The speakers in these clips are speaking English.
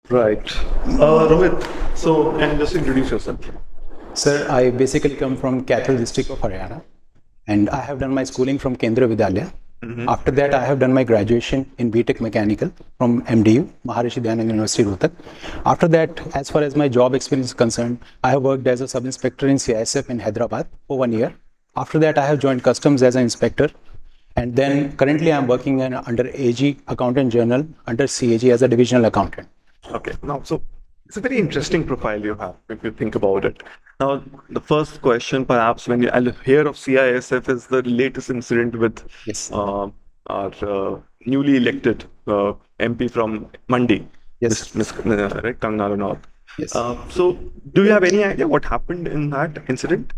Right. Rohit, so and just introduce yourself. Sir, I basically come from Kathal district of Haryana, and I have done my schooling from Kendra Vidyalaya. After that, I have done my graduation in BTech Mechanical from MDU, Maharishi Dayanand University, Rohtak. After that, as far as my job experience is concerned, I have worked as a sub-inspector in CISF in Hyderabad for 1 year. After that, I have joined customs as an inspector. And then currently I'm working under AG Accountant General under CAG as a divisional accountant. Okay. Now, so it's a very interesting profile you have if you think about it. Now, the first question, perhaps, when I'll hear of CISF is the latest incident with Yes. our newly elected MP from Mandi, Yes. Right, Kangana Ranaut. Yes. So, do you have any idea what happened in that incident?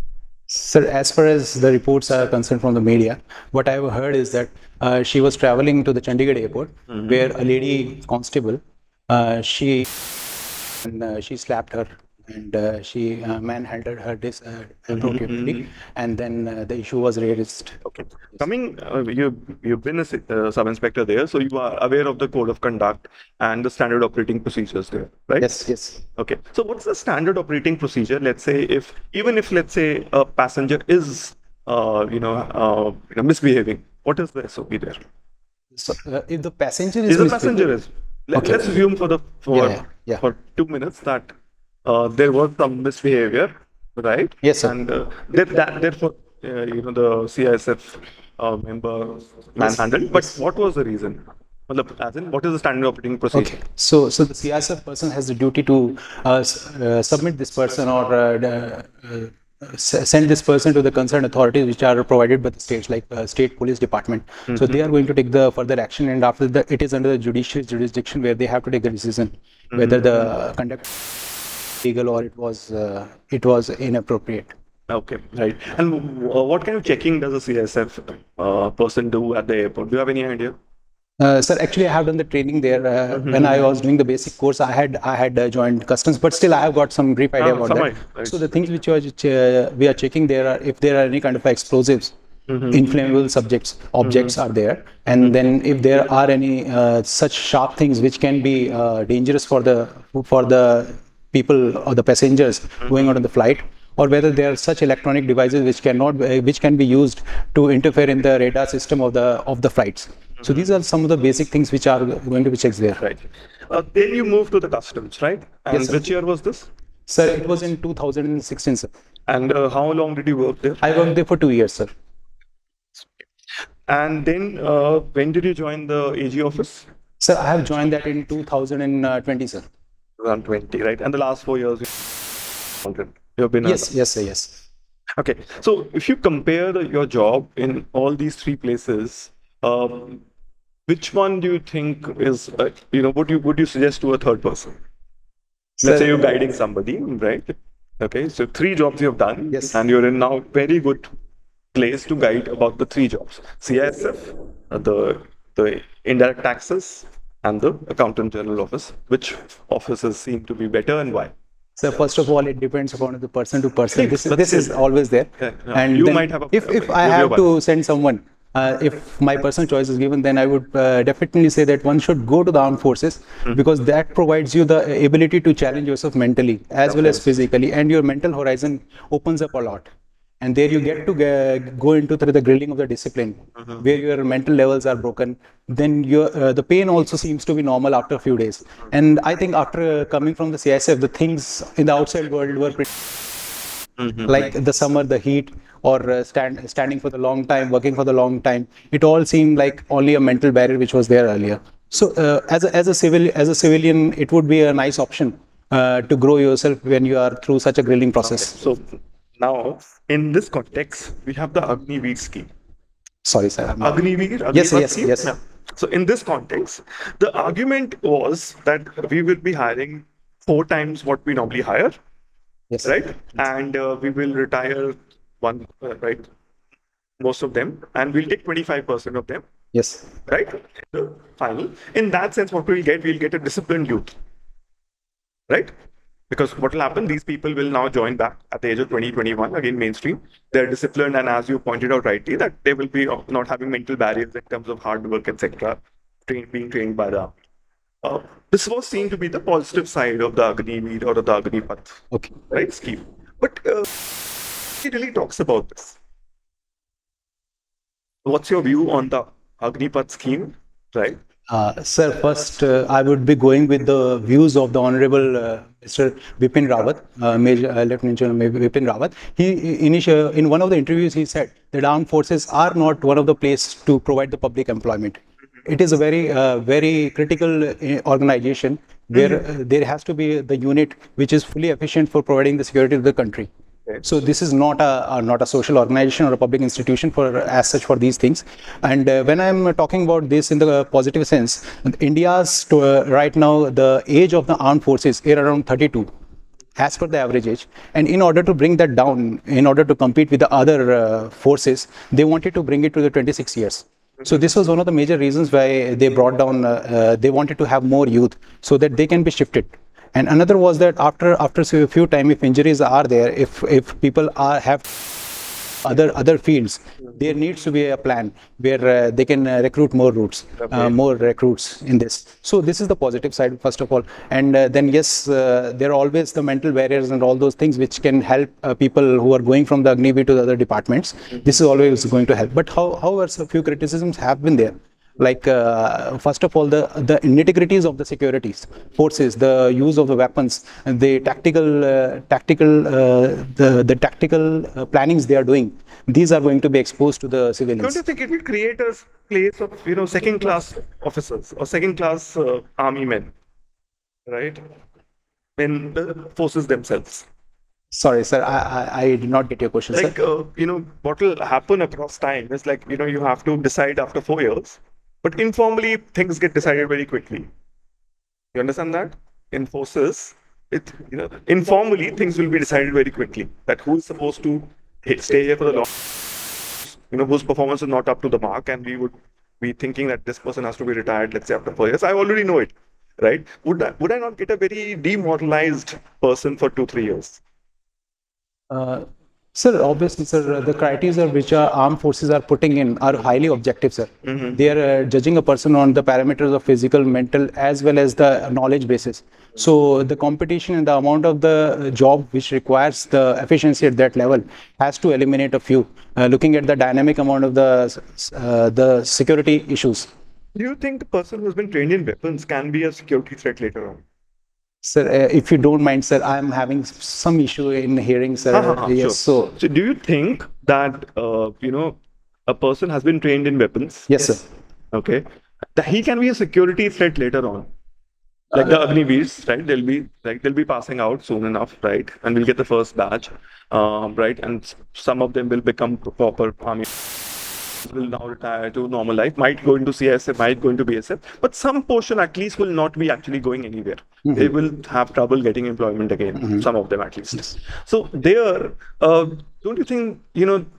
Sir, as far as the reports are concerned from the media, what I've heard is that she was traveling to the Chandigarh airport, where a lady constable, she slapped her and she manhandled her appropriately, and then the issue was raised. Okay. Coming, you've been a sub inspector there, so you are aware of the code of conduct and the standard operating procedures there, right? Yes, yes. Okay. So what's the standard operating procedure? Let's say even if let's say a passenger is misbehaving, what is the SOP there? So if the passenger Is the passenger is Okay. let's assume for Yeah. for 2 minutes that there was some misbehavior, right? Yes, sir. And therefore the CISF member manhandled. But what was the reason? As in, what is the standard operating procedure? Okay. So the CISF person has the duty to submit this person or send this person to the concerned authorities which are provided by the states, like state police department. So they are going to take the further action, and after that, it is under the judicial jurisdiction where they have to take the decision whether the conduct legal or it was inappropriate. Okay, right. And what kind of checking does a CISF person do at the airport? Do you have any idea? Sir, actually, I have done the training there. When I was doing the basic course, I had joined customs, but still, I have got some brief idea about that. Right. So the things which we are checking there are if there are any kind of explosives, inflammable objects are there, and then if there are any such sharp things which can be dangerous for the people or the passengers going on the flight, or whether there are such electronic devices which can be used to interfere in the radar system of the flights. So these are some of the basic things which are going to be checked there. Right. Then you moved to the customs, right? And Yes, sir. which year was this? Sir, it was in 2016, sir. And how long did you work there? I worked there for 2 years, sir. And then when did you join the AG office? Sir, I have joined that in 2020, sir. Around 20, right? And the last 4 years you've been Yes, sir, yes. Okay. So if you compare your job in all these three places, which one do you think is, would you suggest to a third person? Let's Sir, say you're guiding somebody, right? Okay. So 3 jobs you have done, Yes. and you're in now very good place to guide about the 3 jobs: CISF, the indirect taxes, and the Accountant General Office. Which offices seem to be better, and why? So first of all, it depends upon the person to person. Yes, This is always there. Yeah. And You then might have a- if I your have one. to send someone, if my personal choice is given, then I would definitely say that one should go to the armed forces, because that provides you the ability to challenge yourself mentally as well as physically, and your mental horizon opens up a lot. And there you get to go into through the grilling of the discipline, where your mental levels are broken. Then the pain also seems to be normal after a few days. And I think after coming from the CISF, the things in the outside world were pretty like the summer, the heat, or standing for the long time, working for the long time. It all seemed like only a mental barrier which was there earlier. So as a civilian, it would be a nice option to grow yourself when you are through such a grilling process. So now, in this context, we have the Agniveer scheme. Sorry, sir. Agniveer Yes. scheme? Yeah. So in this context, the argument was that we will be hiring 4 times what we normally hire, Yes. right? And we will retire right? Most of them, and we'll take 25% of them, Yes. right? Final. In that sense, what we'll get a disciplined youth, right? Because what will happen, these people will now join back at the age of 20, 21, again mainstream. They're disciplined, and as you pointed out rightly, that they will be not having mental barriers in terms of hard work, etc. Being trained by the army. this was seen to be the positive side of the Agniveer or the Agnipath, Okay. right, scheme. But he really talks about this. What's your view on the Agnipath scheme, right? Sir, first I would be going with the views of the Honorable Mr. Bipin Rawat, Major Lieutenant General Bipin Rawat. In one of the interviews, he said that armed forces are not one of the place to provide the public employment. It is a very critical organization where there has to be the unit which is fully efficient for providing the security to the country. So this is not a social organization or a public institution for as such for these things. And when I'm talking about this in the positive sense, India's right now the age of the armed forces is around 32 as per the average age, and in order to bring that down, in order to compete with the other forces, they wanted to bring it to the 26 years. So this was one of the major reasons why they brought down, they wanted to have more youth so that they can be shifted. And another was that after a few time, if injuries are there, if people have other fields, there needs to be a plan where they can recruit more recruits in this. So this is the positive side, first of all. And then yes, there are always the mental barriers and all those things which can help people who are going from the Agniveer to the other departments. This is always going to help. But however, a few criticisms have been there. Like first of all, the nitty-gritties of the security forces, the use of the weapons, the tactical plannings they are doing, these are going to be exposed to the civilians. Don't you think it will create a place of second-class officers or second-class army men, right? In the forces themselves. Sorry, sir, I did not get your question, Like, sir. what will happen across time is like, you have to decide after 4 years, but informally things get decided very quickly. You understand that? In forces, informally things will be decided very quickly. That who is supposed to stay here for the long, whose performance is not up to the mark, and we would be thinking that this person has to be retired, let's say after 4 years. I already know it, right? Would I not get a very demoralized person for 2-3 years? Sir, obviously, sir, the criteria which our armed forces are putting in are highly objective, sir. They are judging a person on the parameters of physical, mental, as well as the knowledge basis. So the competition and the amount of the job which requires the efficiency at that level has to eliminate a few, looking at the dynamic amount of the security issues. Do you think a person who's been trained in weapons can be a security threat later on? Sir, if you don't mind, sir, I'm having some issue in hearing, sir. Yes, sure. So do you think that, a person has been trained in weapons? Yes, sir. Okay. That he can be a security threat later on. Like the Agniveers, right? They'll be passing out soon enough, right? And we'll get the first batch, right? And some of them will become proper army. Will now retire to normal life, might go into CSF, might go into BSF, but some portion at least will not be actually going anywhere. They will have trouble getting employment again, some of them at least. Yes. So there, don't you think,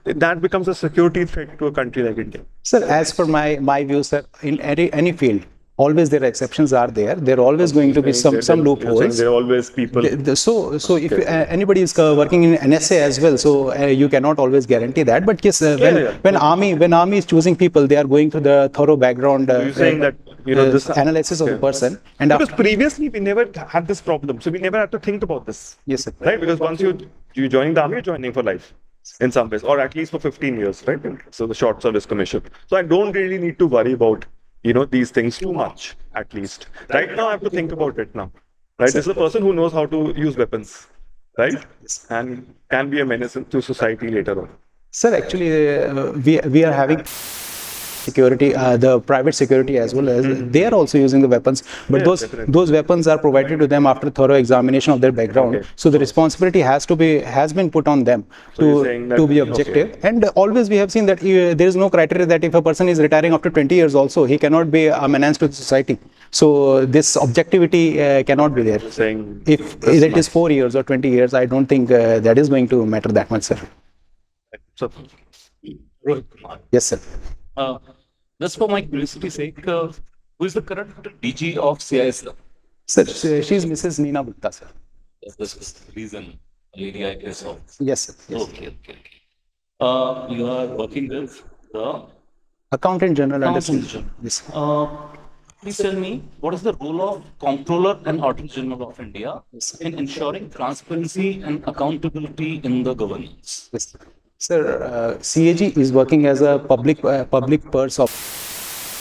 that becomes a security threat to a country like India? Sir, as per my view, sir, in any field, always there are exceptions are there. There are always going to be some loopholes. There are always people. So if anybody is working in NSA as well, so you cannot always guarantee that. But yes, when army is choosing people, they are going through the thorough background You're saying that this analysis of the person. And because previously we never had this problem, so we never had to think about this. Yes, sir. Right, because once you join the army, you're joining for life. In some ways, or at least for 15 years, right? So the short service commission. So I don't really need to worry about these things too much, at least. Right now, I have to think about it now. Right? This is a person who knows how to use weapons, right? And can be a menace to society later on. Sir, actually, we are having security, the private security as well as they are also using the weapons, but those weapons are provided to them after thorough examination of their background. Okay. So the responsibility has been put on them to be objective. Okay. And always we have seen that there is no criteria that if a person is retiring after 20 years also, he cannot be a menace to the society. So this objectivity cannot be there. If it is 4 years or 20 years, I don't think that is going to matter that much, sir. So, yes, sir. Just for my curiosity's sake, who is the current DG of CIS? Sir, she is Mrs. Neena Gupta, sir. This is the reason, lady I guess. Yes, sir. Yes. Okay. You are working with the Accountant General. Accountant General. Yes. please tell me what is the role of Comptroller and Auditor General of India in ensuring transparency and accountability in the governance? Yes. Sir, CAG is working as a public purse of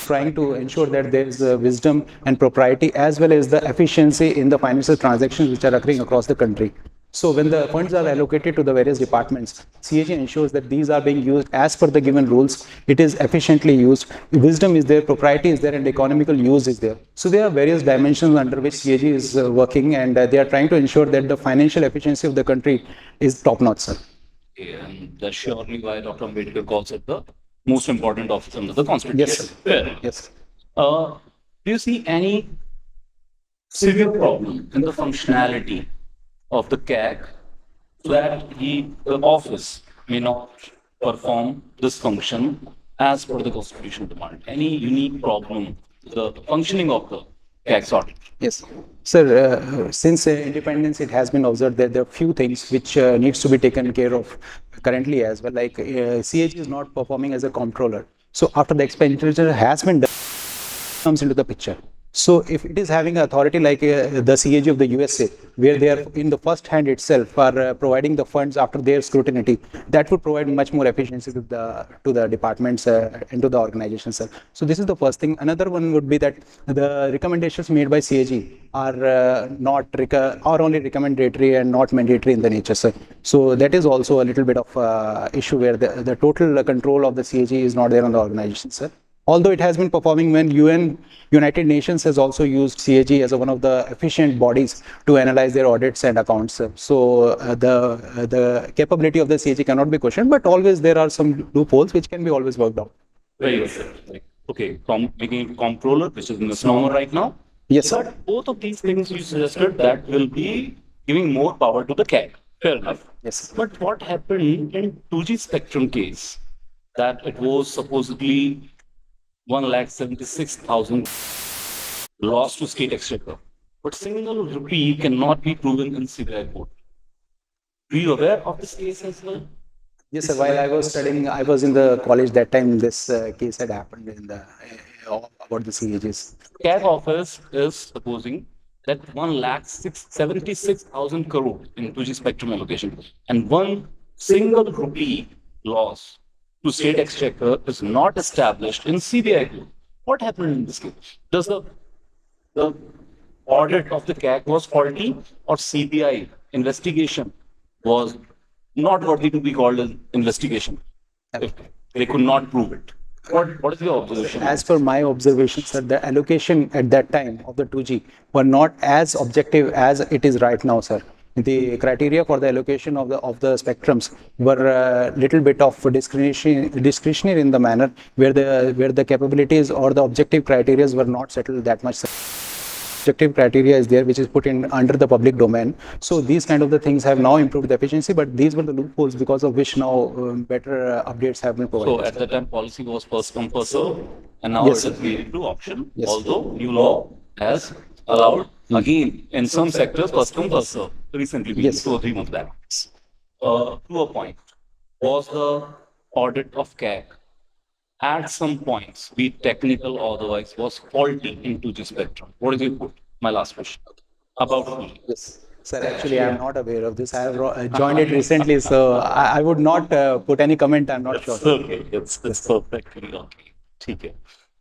trying to ensure that there is wisdom and propriety as well as the efficiency in the financial transactions which are occurring across the country. So when the funds are allocated to the various departments, CAG ensures that these are being used as per the given rules. It is efficiently used. Wisdom is there, propriety is there, and economical use is there. So there are various dimensions under which CAG is working, and they are trying to ensure that the financial efficiency of the country is top-notch, sir. And that's surely why Dr. Ambedkar calls it the most important office under the Constitution. Yes, sir. Fair. Yes. Do you see any severe problem in the functionality of the CAG that the office may not perform this function as per the Constitution demand? Any unique problem to the functioning of the CAG sort? Yes, sir. Since independence, it has been observed that there are few things which needs to be taken care of currently as well. Like CAG is not performing as a comptroller. So after the expenditure has been done, comes into the picture. So if it is having authority like the CAG of the USA, where they are in the first hand itself are providing the funds after their scrutiny, that would provide much more efficiency to the departments and to the organizations, sir. So this is the first thing. Another one would be that the recommendations made by CAG are are only recommendatory and not mandatory in the nature, sir. So that is also a little bit of issue where the total control of the CAG is not there on the organization, sir. Although it has been performing when United Nations has also used CAG as one of the efficient bodies to analyze their audits and accounts. So the capability of the CAG cannot be questioned, but always there are some loopholes which can be always worked out. Very well, sir. Okay, making it comptroller, which is misnomer right now. Yes, sir. But both of these things you suggested that will be giving more power to the CAG. Fair enough. Yes. But what happened in 2G spectrum case that it was supposedly 1,76,000 lost to state exchequer, but single rupee cannot be proven in CBI court. Are you aware of this case as well? Yes, sir. While I was studying, I was in the college that time. This case had happened in the about the CAGs. CAG office is supposing that 1,76,000 crore in 2G spectrum allocation and one single rupee loss to state exchequer is not established in CBI court. What happened in this case? Does the audit of the CAG was faulty or CBI investigation was not worthy to be called an investigation? If they could not prove it. What is your observation? As per my observation, sir, the allocation at that time of the 2G were not as objective as it is right now, sir. The criteria for the allocation of the spectrums were a little bit of discretionary in the manner where the capabilities or the objective criteria were not settled that much. Objective criteria is there which is put in under the public domain. So these kind of the things have now improved the efficiency, but these were the loopholes because of which now better updates have been provided. So at that time policy was first come first serve, and now Yes, it is leading to auction. Yes. Although new law has allowed again in some sectors first come first serve. Recently, Yes. 2 or 3 months back. To a point, was the audit of CAG at some points, be it technical or otherwise, was faulty in 2G spectrum? What is your put? My last question about 2G. Yes. Sir, actually, I am not aware of this. I have joined it recently, so I would not put any comment. I'm not sure. Okay, it's perfectly okay. ठीक है.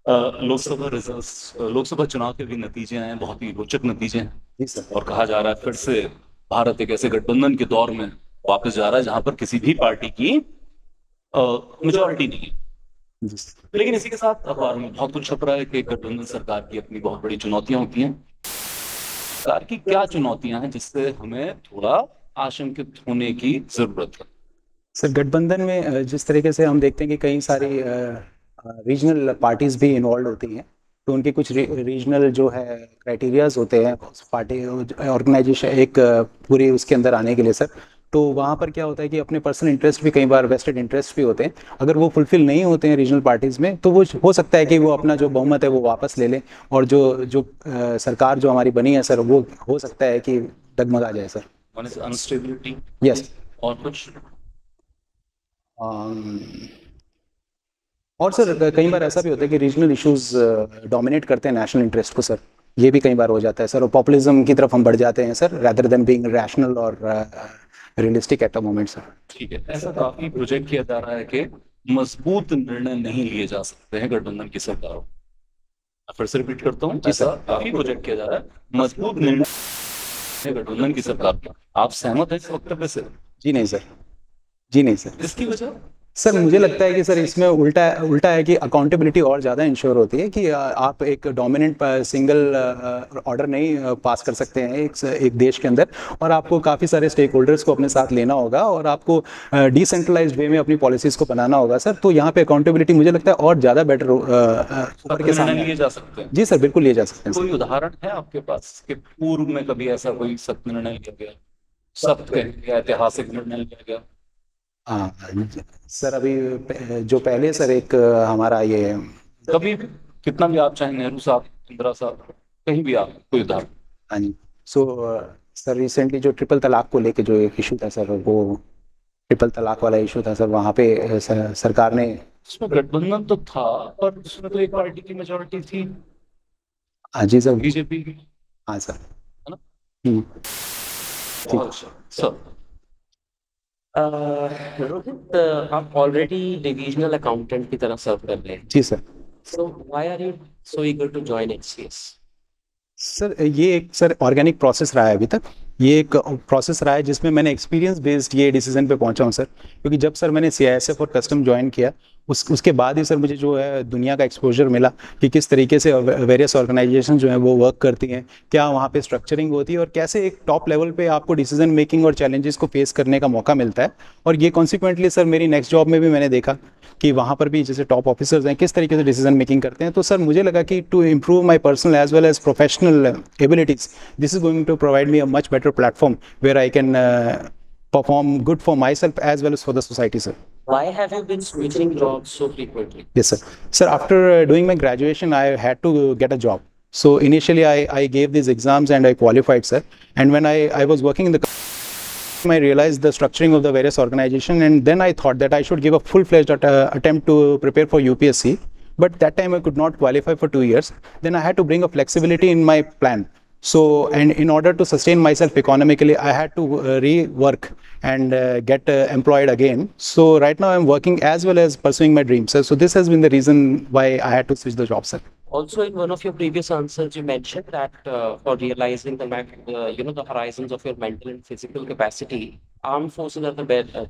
Lok Sabha results, Lok Sabha चुनाव के भी नतीजे हैं, बहुत ही रोचक नतीजे हैं. जी सर. और कहा जा रहा है फिर से भारत एक ऐसे गठबंधन के दौर में वापस जा रहा है जहां पर किसी भी पार्टी की मेजोरिटी नहीं है. जी सर. लेकिन इसी के साथ अखबार में बहुत कुछ छप रहा है कि गठबंधन सरकार की अपनी बहुत बड़ी चुनौतियां होती हैं. सरकार की क्या चुनौतियां हैं जिससे हमें थोड़ा आशंकित होने की जरूरत है? सर, गठबंधन में जिस तरीके से हम देखते हैं कि कई सारी रीजनल पार्टीज भी इन्वॉल्व होती हैं, तो उनके कुछ रीजनल जो है क्राइटेरियाज होते हैं पार्टी ऑर्गेनाइजेशन एक पूरी उसके अंदर आने के लिए, सर. तो वहाँ पर क्या होता है कि अपने पर्सनल इंटरेस्ट भी कई बार वेस्टेड इंटरेस्ट भी होते हैं. अगर वो फुलफिल नहीं होते हैं रीजनल पार्टीज में, तो वो हो सकता है कि वो अपना जो बहुमत है वो वापस ले लें और जो सरकार जो हमारी बनी है, सर, वो हो सकता है कि डगमगा जाए, sir. One is instability. Yes. और कुछ और सर कई बार ऐसा भी होता है कि रीजनल इश्यूज डोमिनेट करते हैं नेशनल इंटरेस्ट को सर, ये भी कई बार हो जाता है सर, और पॉपुलिज्म की तरफ हम बढ़ जाते हैं sir, rather than being rational और realistic at a moment sir. ठीक है, ऐसा काफी प्रोजेक्ट किया जा रहा है कि मजबूत निर्णय नहीं लिए जा सकते हैं गठबंधन की सरकारों। मैं फिर से रिपीट करता हूँ, ऐसा काफी प्रोजेक्ट किया जा रहा है, मजबूत निर्णय गठबंधन की सरकार का। आप सहमत हैं इस वक्तव्य से? जी नहीं सर, जी नहीं सर। इसकी वजह? सर मुझे लगता है कि सर इसमें उल्टा उल्टा है कि अकाउंटेबिलिटी और ज़्यादा इंश्योर होती है कि आप एक डोमिनेंट सिंगल ऑर्डर नहीं पास कर सकते हैं एक देश के अंदर, और आपको काफ़ी सारे स्टेक होल्डर्स को अपने साथ लेना होगा और आपको डिसेंट्रलाइज्ड वे में अपनी पॉलिसीज़ को बनाना होगा सर। तो यहाँ पे अकाउंटेबिलिटी मुझे लगता है और ज़्यादा बेटर ऊपर के सामने लिए जा सकते हैं। जी सर, बिल्कुल लिए जा सकते हैं सर। कोई उदाहरण है आपके पास कि पूर्व में कभी ऐसा कोई सख्त निर्णय लिया गया, सख्त कह गया, ऐतिहासिक निर्णय लिया गया? हाँ सर, अभी जो पहले सर एक हमारा ये कभी भी, कितना भी आप चाहे नेहरू साहब, इंदिरा साहब, कहीं भी आप कोई उदाहरण? हाँ जी, सो सर रिसेंटली जो ट्रिपल तलाक को लेके जो एक इशू था सर, वो ट्रिपल तलाक वाला इशू था सर, वहाँ पे सरकार ने उसमें गठबंधन तो था, पर उसमें तो एक पार्टी की मेजोरिटी थी, हाँ जी सर, बीजेपी की, हाँ सर, है ना? हम्म, सर रोहित, आप ऑलरेडी डिविजनल अकाउंटेंट की तरह सर्व कर रहे हैं, जी sir. So why are you so eager to join HCS? Sir ये एक सर ऑर्गेनिक प्रोसेस रहा है अभी तक, ये एक प्रोसेस रहा है जिसमें मैंने एक्सपीरियंस बेस्ड ये डिसीजन पे पहुंचा हूं सर, क्योंकि जब सर मैंने सीआईएसएफ और कस्टम ज्वाइन किया उसके बाद ही सर मुझे जो है दुनिया का एक्सपोजर मिला कि किस तरीके से वेरियस ऑर्गेनाइजेशन जो है वो वर्क करती हैं, क्या वहाँ पे स्ट्रक्चरिंग होती है और कैसे एक टॉप लेवल पे आपको डिसीजन मेकिंग और चैलेंजेस को फेस करने का मौका मिलता है। और ये कॉन्सिक्वेंटली सर मेरी नेक्स्ट जॉब में भी मैंने देखा कि वहाँ पर भी जैसे टॉप ऑफिसर्स हैं किस तरीके से डिसीजन मेकिंग करते हैं। तो सर मुझे लगा कि to improve my personal as well as professional abilities, this is going to provide me a much better platform where I can perform good for myself as well as for the society, sir. Why have you been switching jobs so frequently? Yes, sir. Sir, after doing my graduation, I had to get a job. So initially, I gave these exams and I qualified, sir. And when I was working in the I realized the structuring of the various organization, and then I thought that I should give a full-fledged attempt to prepare for UPSC. But that time I could not qualify for 2 years. Then I had to bring a flexibility in my plan. So, and in order to sustain myself economically, I had to rework and get employed again. So right now I'm working as well as pursuing my dreams, sir. So this has been the reason why I had to switch the job, sir. Also, in one of your previous answers, you mentioned that for realizing the horizons of your mental and physical capacity, armed forces are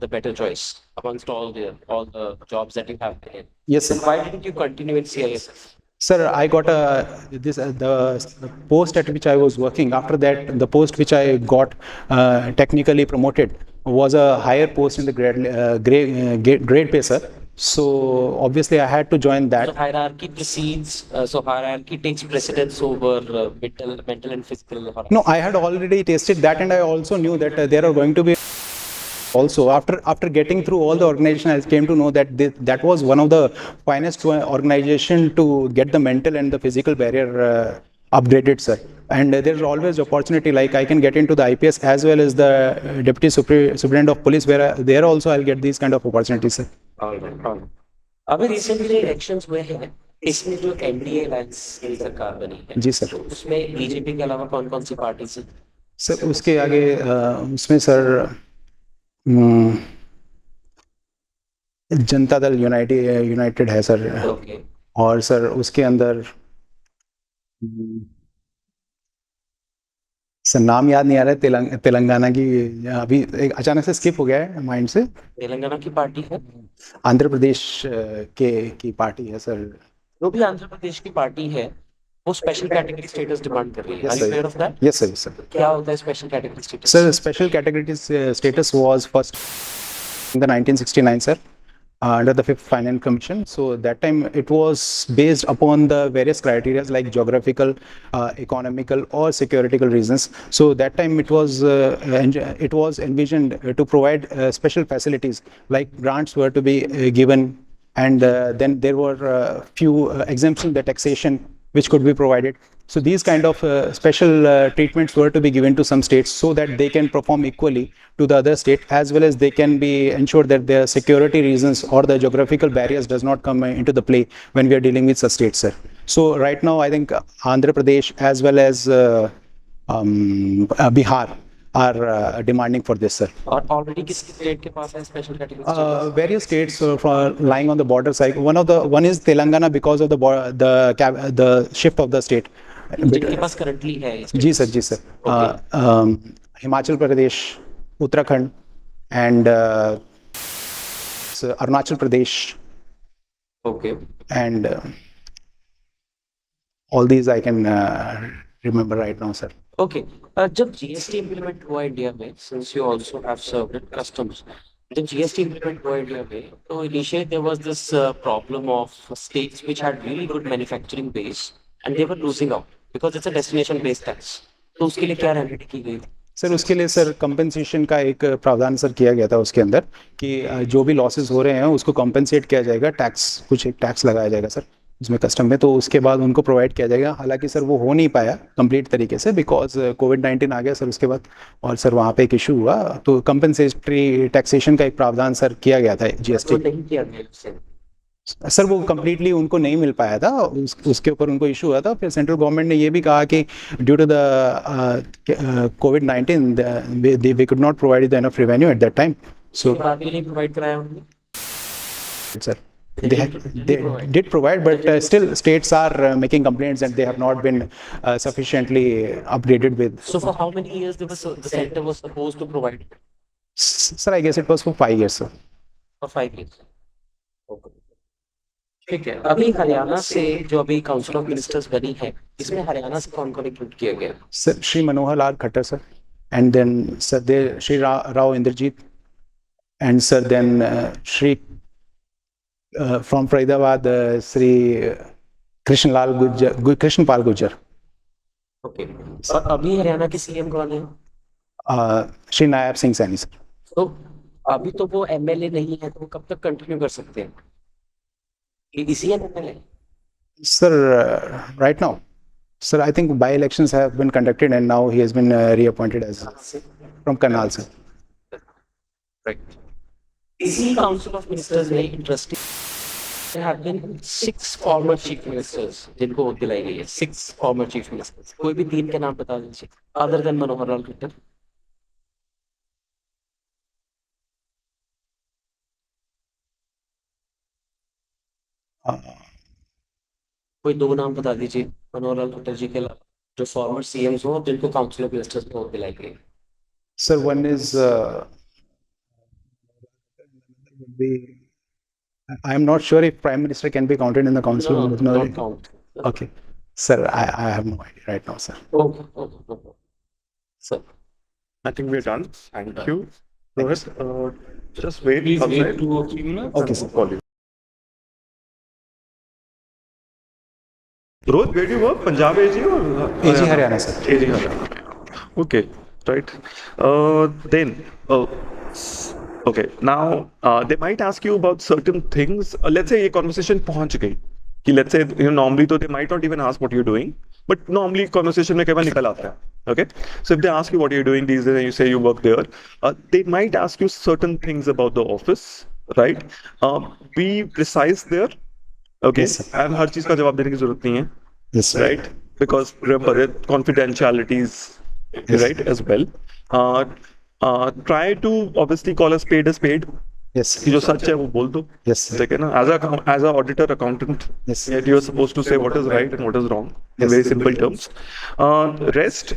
the better choice amongst all the jobs that you have been in. Yes, sir. Then why didn't you continue in CISF? Sir, I got the post at which I was working. After that, the post which I got technically promoted was a higher post in the grade pay, sir. So obviously I had to join that. So hierarchy precedes. So hierarchy takes precedence over mental and physical. No, I had already tasted that, and I also knew that there are going to be. Also, after getting through all the organization, I came to know that that was one of the finest organization to get the mental and the physical barrier upgraded, sir. And there's always opportunity, like I can get into the IPS as well as the deputy superintendent of police, where there also I'll get these kind of opportunities, sir. अभी recently elections हुए हैं, इसमें जो NDA alliance की सरकार बनी है, जी sir, तो उसमें बीजेपी के अलावा कौन कौन सी पार्टी है? सर उसके आगे उसमें सर जनता दल यूनाइटेड है सर, ओके, और सर उसके अंदर सर नाम याद नहीं आ रहा है, तेलंगाना की अभी एक अचानक से स्किप हो गया है माइंड से। तेलंगाना की पार्टी है, आंध्र प्रदेश की पार्टी है सर। जो भी आंध्र प्रदेश की पार्टी है वो स्पेशल कैटेगरी स्टेटस डिमांड कर रही है। Yes, Are you sir. aware of that? Yes, sir. क्या होता है special category status? Sir, special category status was first in the 1969, sir, under the 5th Finance Commission. So that time it was based upon the various criteria like geographical, economical, or securitical reasons. So that time it was envisioned to provide special facilities like grants were to be given, and then there were few exemptions, the taxation which could be provided. So these kind of special treatments were to be given to some states so that they can perform equally to the other state, as well as they can be ensure that their security reasons or the geographical barriers does not come into the play when we are dealing with such states, sir. So right now, I think Andhra Pradesh as well as Bihar are demanding for this, sir. और already किस state के पास है special category status? Various states for lying on the border side. One is Telangana because of the shift of the state. जिनके पास currently है जी sir, ji sir. Himachal Pradesh, Uttarakhand, and Arunachal Pradesh, okay. and all these I can remember right now, sir. Okay. जब GST implement हुआ India में, since you also have served at customs, जब GST implement हुआ India में, तो initially there was this problem of states which had really good manufacturing base and they were losing out because it's a destination based tax. तो उसके लिए क्या remedy की गई? सर उसके लिए सर कंपेंसेशन का एक प्रावधान सर किया गया था उसके अंदर कि जो भी लॉसेस हो रहे हैं उसको कंपेंसेट किया जाएगा, टैक्स कुछ एक टैक्स लगाया जाएगा सर उसमें कस्टम में, तो उसके बाद उनको प्रोवाइड किया जाएगा. हालांकि सर वो हो नहीं पाया कंप्लीट तरीके से बिकॉज कोविड-19 आ गया सर उसके बाद, और सर वहाँ पे एक इशू हुआ, तो कंपेंसेटरी टैक्सेशन का एक प्रावधान सर किया गया था जीएसटी. नहीं किया गया उससे. सर वो कम्प्लीटली उनको नहीं मिल पाया था, उसके ऊपर उनको इशू हुआ था. फिर सेंट्रल गवर्नमेंट ने ये भी कहा कि ड्यू टू द कोविड-19 we could not provide the enough revenue at that time. So बाद में नहीं प्रोवाइड कराया उन्होंने. sir they did provide, but still states are making complaints and they have not been sufficiently updated with. So for how many years the center was supposed to provide? Sir, I guess it was for 5 years, sir. For 5 years. Okay. ठीक है. अभी हरियाणा से जो अभी council of ministers बनी है, इसमें हरियाणा से कौन कौन इंक्लूड किया गया? Sir, Shri Manohar Lal Khattar, sir, and then sir there Shri Rao Inderjeet, and sir then Shri from Faridabad Shri Krishnlal Gujjar, Krishnpal Gujjar. Okay. और अभी हरियाणा के सीएम कौन है? Shri Nayab Singh Saini, sir. तो अभी तो वो MLA नहीं है, तो वो कब तक कंटिन्यू कर सकते हैं? इसी MLA? Sir, right now, sir, I think by-elections have been conducted and now he has been reappointed as from Karnal, sir. Right. इसी काउंसिल ऑफ मिनिस्टर्स में interesting there have been 6 former chief ministers जिनको vote दिलाई गई है. 6 former chief ministers. कोई भी 3 के नाम बता दीजिए other than मनोहर लाल खट्टर. कोई 2 नाम बता दीजिए मनोहर लाल खट्टर जी के अलावा जो फॉर्मर सीएम्स हो जिनको काउंसिल ऑफ मिनिस्टर्स में वोट दिलाई गई. Sir, one is I am not sure if Prime Minister can be counted in the council. No, don't count. Okay, sir, I have no idea right now, sir. Okay. Sir. I think we're done. Thank you. Rohit, just wait. Please outside. wait 2 or 3 minutes. Okay, sir. Call you. Rohit, where do you work? Punjab AG or AG Haryana, sir. AG Haryana. Okay, right. Then, okay. Now, they might ask you about certain things. Let's say a conversation पहुंच गई. कि let's say normally तो they might not even ask what you're doing, but normally conversation में कई बार निकल आता है. Okay, so if they ask you what you're doing these days and you say you work there, they might ask you certain things about the office, right? Be precise there. Okay, Yes, sir. and हर चीज का जवाब देने की जरूरत नहीं है. Yes, sir. Right? Because remember, confidentiality is right as well. Try to obviously call a spade. Yes, कि जो सच है वो बोल दो. yes, sir. ठीक है ना? As a auditor accountant, Yes. yet you are supposed to say what is right and what is wrong in Yes. very simple terms. Rest.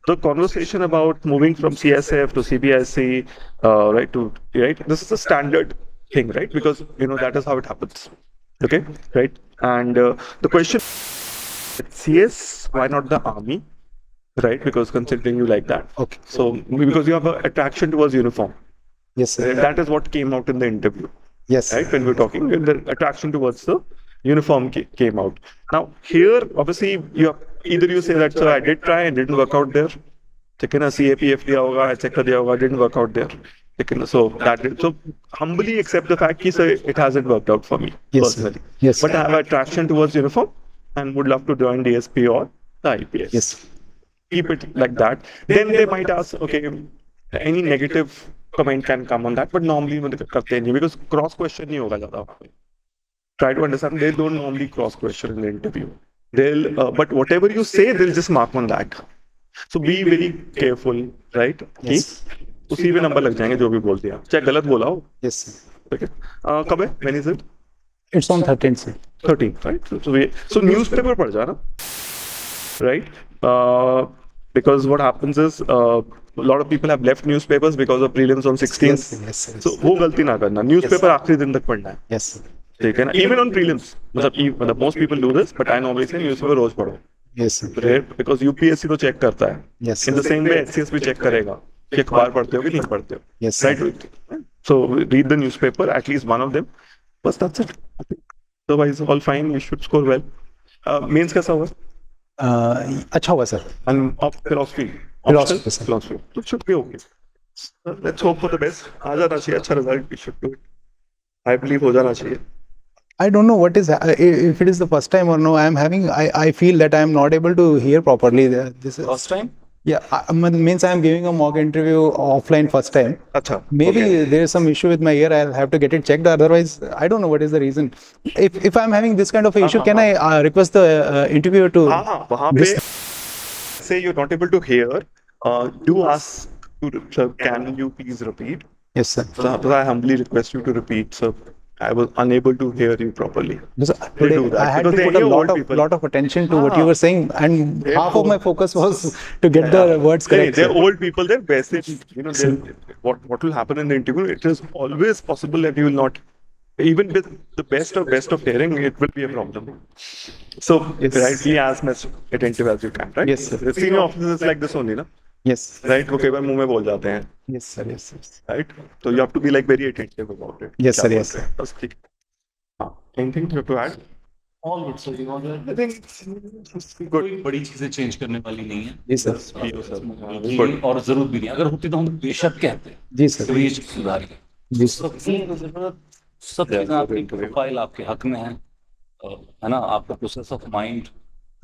The conversation about moving from CSF to CBIC, right? This is a standard thing, right? Because that is how it happens. Okay, right? And the question, CS, why not the army? Right? Because considering you like that. Okay. So because you have an attraction towards uniform. Yes, sir. That is what came out in the interview. Yes, Right? When we were talking, the attraction towards the uniform came out. Now here, obviously, either you say that, sir, I did try and didn't work out there. ठीक है ना? CAPF दिया होगा, etc. दिया होगा, didn't work out there. ठीक है ना? So humbly accept the fact कि sir, it hasn't worked out for me Yes, sir. personally. Yes, But sir. I have attraction towards uniform. and would love to join DSP or the IPS. Yes. Keep it like that. Then they might ask, okay, any negative comment can come on that, but normally वो करते नहीं because cross question नहीं होगा ज़्यादा वहाँ पे. Try to understand. They don't normally cross question in the interview. But whatever you say, they'll just mark on that. So be very careful, right? Yes. कि उसी पे नंबर लग जाएंगे जो भी बोल दिया, चाहे गलत बोला हो. Yes. Okay. कब है? When is it? It's on 13th, sir. 13th, right? So newspaper पढ़ जाना, right? Because what happens is a lot of people have left newspapers because of prelims on 16th. Yes. Yes. So वो गलती ना करना. Newspaper आखिरी दिन तक पढ़ना है. Yes. ठीक है ना? Even on prelims, मतलब most people do this, but I normally say newspaper रोज पढ़ो. Yes. Right? Because UPSC तो चेक करता है. Yes. In the same way HCS भी चेक करेगा कि अखबार पढ़ते हो कि नहीं पढ़ते हो. Yes. Right? So read the newspaper, at least one of them. But that's it. Otherwise, all fine. You should score well. Mains कैसा हुआ? अच्छा हुआ sir. And of philosophy. Philosophy, Optional? sir. Philosophy. So it should be okay. Let's hope for the best. आ जाना चाहिए अच्छा result. We should do it. I believe हो जाना चाहिए. I don't know what is if it is the first time or no. I feel that I am not able to hear properly. This is First time? yeah. Means I am giving a mock interview offline first time. अच्छा. Maybe Okay. there is some issue with my ear. I'll have to get it checked. Otherwise, I don't know what is the reason. If I'm having this kind of issue, can I request the interviewer to? हाँ वहाँ पे say you're not able to hear. Do ask to sir, can you please repeat? Yes, sir. So I humbly request you to repeat, sir. I was unable to hear you properly. Because today do that, I had because to they put a hear old lot people. of attention to what you were saying, and They're half of my old. focus was to get the words correct. They're sir. old people. They're basic. You know, what will happen in the interview? It is always possible that you will not, even with the best of hearing, it will be a problem. So be as much attentive as you can, right? Yes, sir. The senior officers like this only, na? Yes. Right? वो कई बार मुंह में बोल जाते हैं, Yes, sir. Yes, sir. right? So you have to be like very attentive about it. Yes, sir, क्या yes, बोल रहे हैं, बस ठीक. हाँ. Anything you have to add? All good, sir. You know that? I think it's good. कोई बड़ी चीजें चेंज करने वाली नहीं है. जी सर. Good. और जरूरत भी नहीं. अगर होती तो हम बेशक कहते हैं. जी सर. तो ये चीज सुधारी है. जी सर. सब चीजें आपकी प्रोफाइल आपके हक में है. है ना? आपका प्रोसेस ऑफ माइंड,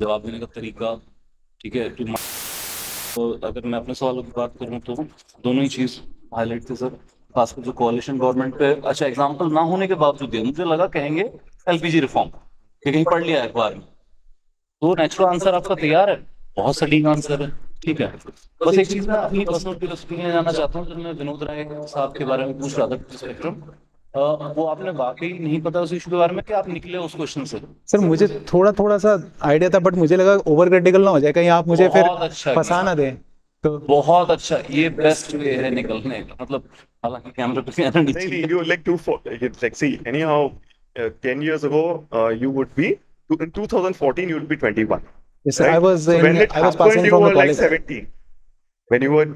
जवाब देने का तरीका, ठीक है. तो अगर मैं अपने सवालों की बात करूं तो दोनों ही चीज हाईलाइट थे सर. खासकर जो कोalition गवर्नमेंट पे अच्छा एग्जांपल ना होने के बावजूद है, मुझे लगा कहेंगे एलपीजी रिफॉर्म, ये कहीं पढ़ लिया है अखबार में. तो नेचुरल आंसर आपका तैयार है, बहुत सटीक आंसर है, ठीक है. बस एक चीज मैं अपनी पर्सनल फिलोसफी में जाना चाहता हूँ. जब मैं विनोद राय साहब के बारे में पूछ रहा था स्पेक्ट्रम, वो आपने वाकई नहीं पता उस इशू के बारे में कि आप निकले उस क्वेश्चन से. सर मुझे थोड़ा सा आइडिया था, बट मुझे लगा ओवर क्रिटिकल ना हो जाए, कहीं आप मुझे फिर बहुत अच्छा फंसा ना दें. तो बहुत अच्छा, ये बेस्ट वे है निकलने का. मतलब हालांकि कैमरे पे कहना नहीं नहीं, चाहिए. you like like see anyhow 10 years ago you would be in 2014 you would be 21. yes, sir, right? I was So when it I was happened passing you from were the like college. 17. When you were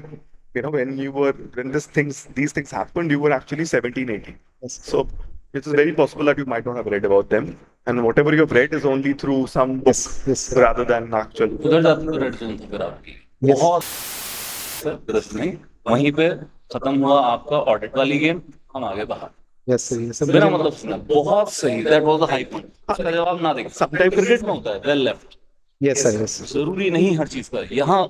when these things happened you were actually 17, 18. Yes. So it is very possible that you might not have read about them, and whatever you have read is only through some book Yes, yes, sir. rather than actual. उधर जाते तो red zone थी फिर आपकी. Yes. बहुत sir दस नहीं, वहीं पे खत्म हुआ आपका ऑडिट वाली गेम, हम आगे बाहर. Yes, sir. Yes, sir. मेरा मतलब सुना, बहुत सही. That was the high point. उसका जवाब ना दें. Sometimes- क्रिकेट में होता है well left. Yes, sir. Yes, sir. जरूरी नहीं हर चीज का यहाँ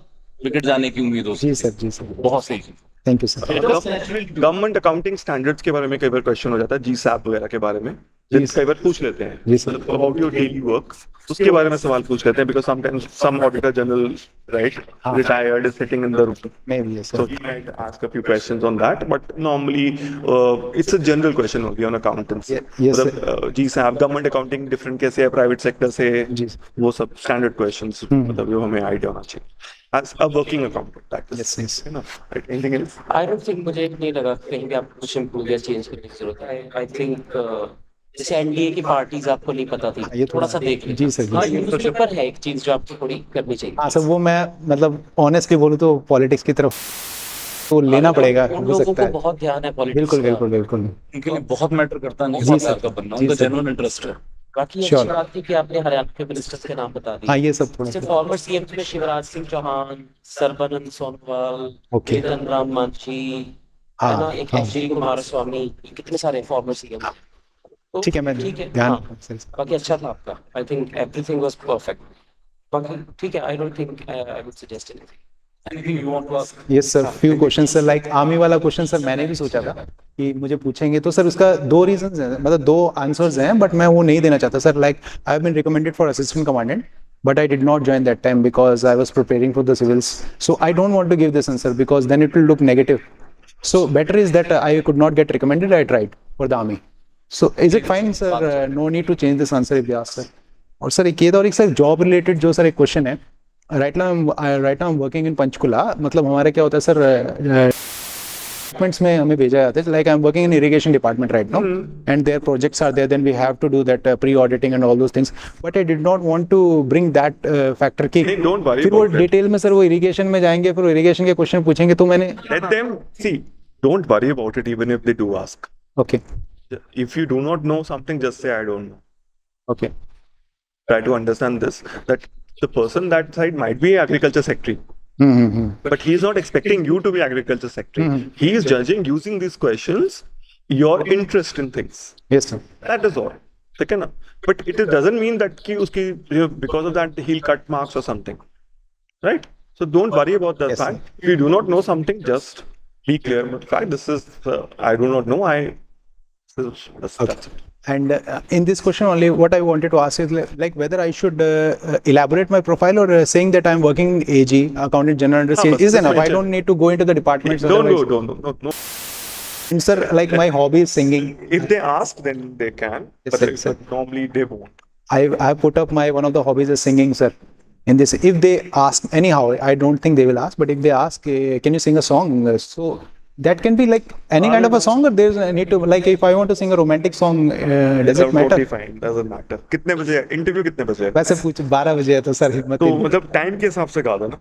विकेट जाने की उम्मीद हो जी सकती सर, जी सर. है. बहुत सही. Thank you sir. Government accounting standards के बारे में कई बार क्वेश्चन हो जाता है, जीसैप वगैरह के बारे में कई बार पूछ लेते हैं. जी sir. About your daily work उसके बारे में सवाल पूछ लेते हैं, because sometimes some auditor general right retired is sitting in the room, Maybe, yes, so sir. he might ask a few questions on that, but normally it's a general question only on accountants. Yes, sir. GSAP government accounting different कैसे है private sector से, जी. वो सब standard questions मतलब जो हमें idea होना चाहिए as a working accountant. That is Yes, yes. enough. Right? Anything else? I don't think मुझे नहीं लगा कहीं भी आपको कुछ इम्प्रूव या चेंज करने की जरूरत है. I think जैसे एनडीए की पार्टीज आपको नहीं पता थी, ये थोड़ा सा देख जी सर, जी हाँ, सर. न्यूज़पेपर है एक चीज जो आपको थोड़ी करनी चाहिए. हाँ सर, वो मैं मतलब ऑनेस्टली बोलूँ तो पॉलिटिक्स की तरफ तो लेना पड़ेगा, उन हो लोगों सकता को है. बहुत ध्यान है पॉलिटिक्स बिल्कुल का. बिल्कुल बिल्कुल. उनके लिए बहुत मैटर करता है जी नहीं सर. का बनना. जी उनका सर. जेन्युइन इंटरेस्ट है. बाकी Sure. अच्छी बात थी कि आपने हरियाणा के मिनिस्टर्स के नाम बता दिए. हाँ, ये सब थोड़ा जैसे फॉर्मर सीएम में शिवराज सिंह चौहान, सर्बानंद सोनोवाल, Okay. जीतन राम मांझी, हाँ, है ना, एक हाँ. एच.डी. कुमारस्वामी, ये कितने सारे फॉर्मर सीएम. तो ठीक है, मैं ठीक है, ध्यान हाँ, रखूंगा सर इसका। बाकी अच्छा था आपका, I think everything was perfect, बाकी ठीक है, I don't think I would suggest anything. Anything you want to ask? Yes sir, few question sir, like army वाला क्वेश्चन सर मैंने भी सोचा था कि मुझे पूछेंगे, तो सर उसका दो रीजंस हैं, मतलब दो आंसर्स हैं, बट मैं वो नहीं देना चाहता sir. Like I have been recommended for assistant commandant, but I did not join that time because I was preparing for the civils. So I don't want to give this answer because then it will look negative. So better is that I could not get recommended. I tried for the army. So is it fine, sir? No need to change this answer if they ask, sir. और sir एक ये था, और एक sir job related जो sir एक question है, right now working in Panchkula, मतलब हमारा क्या होता है सर, डिपार्टमेंट्स में हमें भेजा जाता है, like I am working in irrigation department right now, and there projects are there, then we have to do that pre auditing and all those things, but I did not want to bring that factor की नहीं, don't worry फिर वो about it. Detail में sir वो irrigation में जाएंगे, फिर वो इरिगेशन के क्वेश्चन पूछेंगे, तो मैंने Let them see. Don't worry about it, even if they do ask. Okay If you do not know something, just say I don't know. Okay Try to understand this, that the person that side might be agriculture secretary, but he is not expecting you to be agriculture secretary. He is judging using these questions your interest in things. Yes sir That is all. ठीक है ना? But it doesn't mean that कि उसकी because of that he'll cut marks or something, right? So don't worry about that Yes, fact. If you do not know something, just be clear about the fact. This is I do not know. That's it. And in this question only, what I wanted to ask is like whether I should elaborate my profile, or saying that I'm working in AG, Accountant General under but is this enough. I mention- don't need to go into the departments. Don't go. otherwise- No. And sir, like my hobby is singing. If they ask, then they can. Yes, but sir. normally they won't. I put up my one of the hobbies is singing, sir. In this, if they ask, anyhow, I don't think they will ask. But if they ask, can you sing a song? So that can be like any kind of a song, or there's a need to, like if I want to sing a romantic song, does it matter? Totally fine. Doesn't matter. कितने बजे interview कितने बजे है? वैसे पूछ 12 बजे है, तो सर हिम्मत तो ही नहीं। मतलब टाइम के हिसाब से गा देना.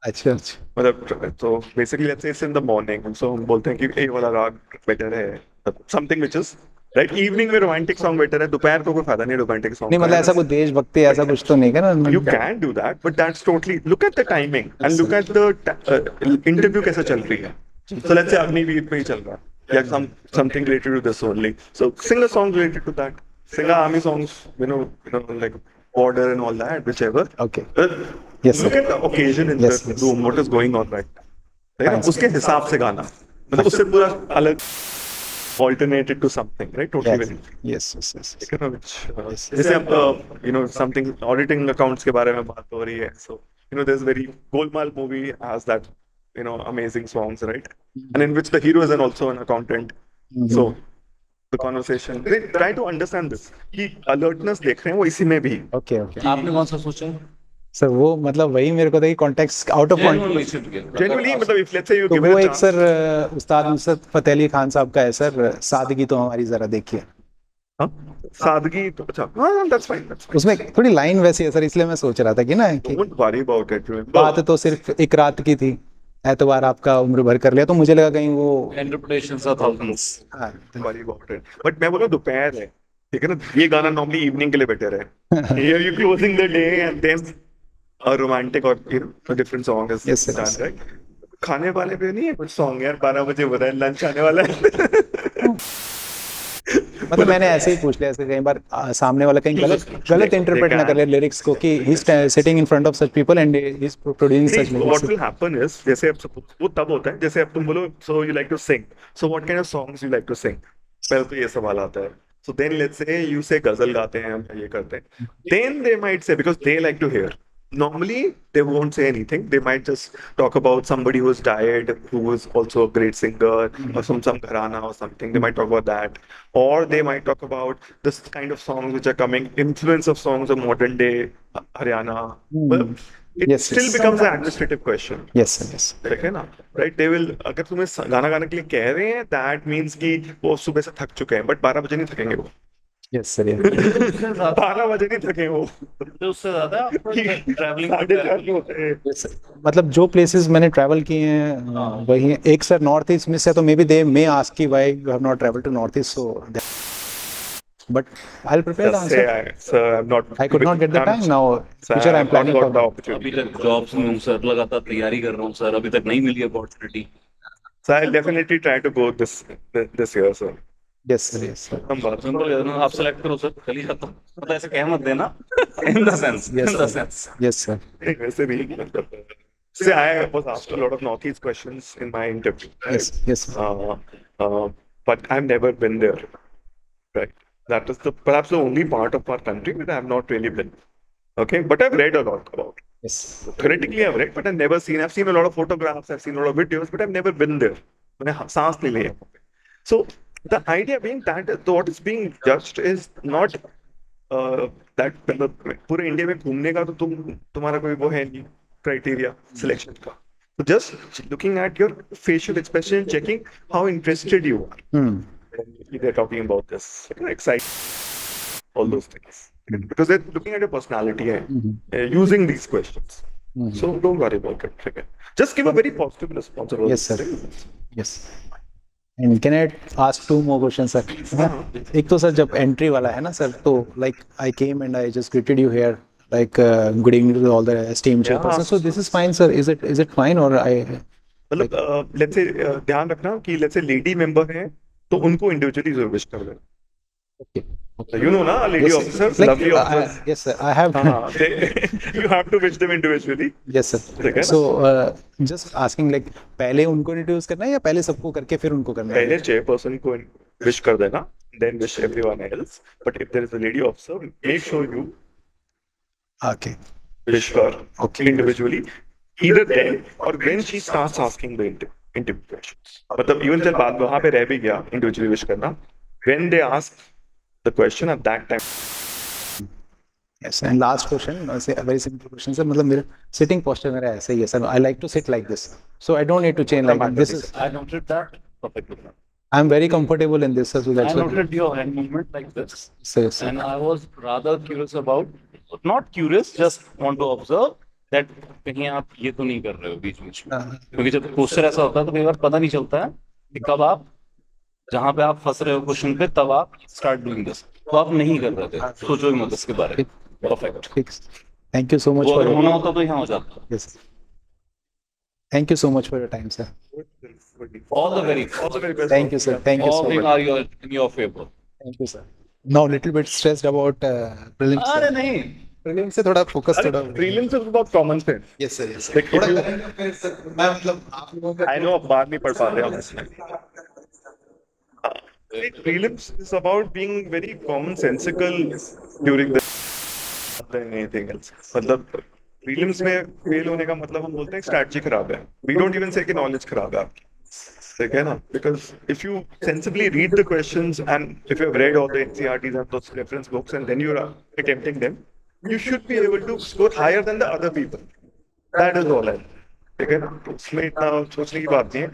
अच्छा अच्छा मतलब तो basically let's say it's in the morning, so हम बोलते हैं कि ए वाला राग बेटर है, something which is right. Evening में रोमांटिक सॉन्ग बेटर है, दोपहर को कोई फायदा नहीं रोमांटिक सॉन्ग. नहीं, मतलब ऐसा कुछ देशभक्ति ऐसा कुछ तो नहीं है ना? You can do that, but that's totally. Look at the timing and look at the interview कैसे चल रही है. So let's say अग्निवीर पे ही चल रहा है, या something related to this only. So sing a song related to that. Sing a army songs, like border and all that, whichever. Okay. But Yes, look sir. at the occasion in Yes, the yes. room, what is going on right. Right? Fine, sir. उसके हिसाब से गाना. मतलब उससे पूरा अलग alternated to something, right? Totally Yes, very. yes, yes, yes. ठीक है ना, which जैसे अब something auditing accounts के बारे में बात हो रही है, so there's very Golmaal movie has that amazing songs, right? And in which the hero is also an accountant. So the conversation, they try to understand this कि alertness देख रहे हैं वो इसी में भी. Okay, okay. आपने कौन सा सोचा है? सर वो मतलब वही मेरे को था कि context out of Genuine listen together. Generally मतलब if let's say you तो give it वो a एक chance. सर उस्ताद नुसरत फतेह अली खान साहब का है सर, सादगी तो हमारी जरा देखिए, हाँ? सादगी तो अच्छा, हाँ, that's fine. उसमें थोड़ी लाइन वैसी है सर, इसलिए मैं सोच रहा था कि ना कि Don't worry about it. बात तो सिर्फ एक रात की थी, एतवार आपका उम्र भर कर लिया, तो मुझे लगा कहीं वो Interpretations are thousands. हाँ, worry about it. But मैं बोला दोपहर है, ठीक है ना, ये गाना नॉर्मली इवनिंग के लिए बेटर है. Here you closing the day and then a romantic or a different song is Yes, sir. done, right? खाने वाले पे नहीं है कुछ सॉन्ग यार, 12 बजे हो रहा है, लंच आने वाला है. मतलब मैंने ऐसे ही पूछ लिया, ऐसे कई बार सामने वाला कहीं गलत इंटरप्रेट ना कर ले लिरिक्स को, कि he is sitting in front of such people and he is producing See, such what lyrics. will happen is, जैसे अब suppose वो तब होता है जैसे अब तुम बोलो so you like to sing, so what kind of songs you like to sing, पहले तो ये सवाल आता है. So then let's say you say गजल गाते हैं हम, ये करते हैं, then they might say, because they like to hear. Normally they won't say anything, they might just talk about somebody who's died, who is also a great singer, or some gharana or something. They might talk about that, or they might talk about this kind of songs which are coming, influence of songs of modern day Haryana. But it Yes, still yes. becomes an administrative question. Yes sir, yes. ठीक है ना, right? They will, अगर तुम्हें गाना गाने के लिए कह रहे हैं, दैट मीन्स कि वो सुबह से थक चुके हैं, बट 12 बजे नहीं थकेंगे वो. Yes sir, yes. 12 बजे नहीं थके वो. तो उससे ज्यादा ट्रैवलिंग 4:30 होते हैं. मतलब जो प्लेसेस मैंने ट्रैवल किए हैं वही हैं. एक सर नॉर्थ ईस्ट में से, तो maybe they may ask कि why you have not travelled to north east, so but I will prepare the Just say, answer. sir, I'm not. I could not get the time now. Sir, Future I'm I've planning not for. got the अभी opportunity. तक jobs में हूँ sir, लगातार तैयारी कर रहा हूँ sir, अभी तक नहीं मिली opportunity. So I'll definitely try to go this year, sir. Yes, sir. Yes, sir. Number simple आप सेलेक्ट करो सर, चलिए जाता हूँ, मतलब ऐसे कह मत देना, in the sense, Yes, in the sir. Sense. Yes, sir. वैसे नहीं. See, I was asked a lot of Northeast questions in my interview, right? Yes, yes, sir. But I've never been there, right? That is perhaps the only part of our country that I have not really been. Okay, but I've read a lot about. Yes. Theoretically, I've read, but I've never seen. I've seen a lot of photographs, I've seen a lot of videos, but I've never been there. मैंने सांस नहीं लिया. So the idea being that what is being judged is not that मतलब पूरे India में घूमने का तो तुम्हारा कोई वो है नहीं criteria selection का. So just looking at your facial expression, checking how interested you are. Hmm. When they're talking about this, excited, all those things. Because they're looking at your personality using these questions. So don't worry about it. Okay. Just give a very positive response. About Yes, sir. this. Yes. And can I ask two more questions, sir? एक तो sir जब entry वाला है ना sir, तो like I came and I just greeted you here, like good evening to all the esteemed chairperson. So this is fine, sir. Is it fine or I? मतलब let's say ध्यान रखना कि let's say lady member है तो उनको individually जरूर wish कर देना. Okay. You know ना lady Yes, officers, like, lovely officers. yes, sir. I have. You have to wish them individually. Yes, sir. ठीक है ना? So just asking like पहले उनको introduce करना है या पहले सबको करके फिर उनको करना है? पहले chairperson को wish कर देना, then wish everyone else. But if there is a lady officer, make sure you Okay. wish her Okay. individually, either then or when she starts asking the interview questions. मतलब even जब बाद वहाँ पे रह भी गया individually wish करना, when they ask the question at that time. Yes. And last question, a very simple question, sir. मतलब मेरा sitting posture मेरा ऐसा ही है, sir. I like to sit like this, so I don't need to change like that. This is. I noted that perfectly. I'm very comfortable in this, sir. So I that's why. noted your hand movement like this, Yes, sir. and I was rather curious about, not curious, just want to observe that कहीं आप ये तो नहीं कर रहे हो बीच बीच में, क्योंकि जब पोस्टर ऐसा होता है तो कई बार पता नहीं चलता है कि कब आप जहाँ पे आप फंस रहे हो क्वेश्चन पे तब आप स्टार्ट डूइंग दिस, तो आप नहीं कर रहे थे, सोचो ही मत इसके बारे में. Perfect. Thank you so much वो for अगर your. होना होता तो यहाँ हो जाता. Yes. Thank you so much for your time, sir. All the very best. Thank you, sir. Thank you all so things much. are in your favor. Thank you, sir. Now little bit stressed about prelims. अरे sir. नहीं, Prelims से थोड़ा focus थोड़ा. Prelims is about common sense. Yes, sir. Yes, sir. Like, थोड़ा if you- current affairs, sir. मैं मतलब आप लोगों का. I know बात नहीं पढ़ पाते honestly. Prelims is about being very commonsensical during the than anything else. मतलब prelims में फेल होने का मतलब हम बोलते हैं स्ट्रैटेजी खराब है. We don't even say कि knowledge खराब है आपकी. ठीक है ना? Because if you sensibly read the questions and if you have read all the NCERTs and those reference books and then you are attempting them, you should be able to score higher than the other people. That is all. ठीक है ना? उसमें इतना सोचने की बात नहीं है.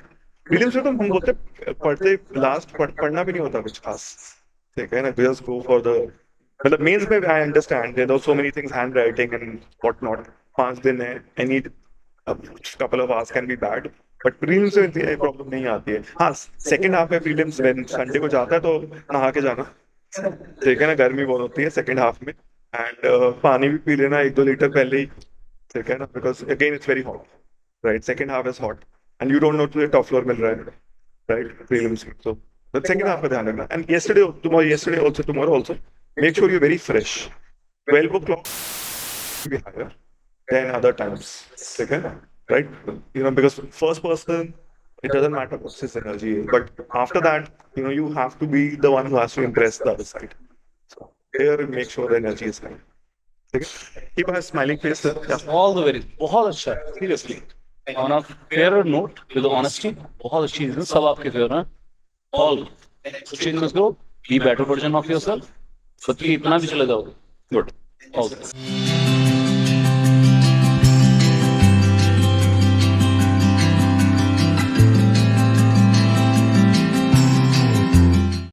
Prelims में तो हम बोलते हैं पढ़ते लास्ट पढ़ना भी नहीं होता कुछ खास. ठीक है ना? Just go for the मतलब मेंस में I understand there are so many things, handwriting and what not. 5 दिन है. I need a couple of hours can be bad. But prelims में ये प्रॉब्लम नहीं आती है. हाँ, सेकंड हाफ में prelims when संडे को जाता है तो नहा के जाना. ठीक है ना? गर्मी बहुत होती है सेकंड हाफ में. एंड पानी भी पी लेना 1-2 लीटर पहले ही. ठीक है ना? Because again it's very hot. Right? Second half is hot. And you don't know तुझे top floor मिल रहा है. Right? Prelims में. So the second half का ध्यान रखना. And tomorrow also, make sure you're very fresh. 12 o'clock will be higher than other times. Okay? Right? You know, because first person, it doesn't matter what's his energy is. But after that, you know, you have to be the one who has to impress the other side. So here, make sure the energy is high. Okay? Keep a smiling face, sir. Yeah. all the very, बहुत अच्छा है, seriously. On a fairer note, with honesty, बहुत अच्छी चीज़ है, सब आपके favour हैं. All. So change must go. Be better version of yourself. सच्ची इतना भी चले जाओगे. Good. All.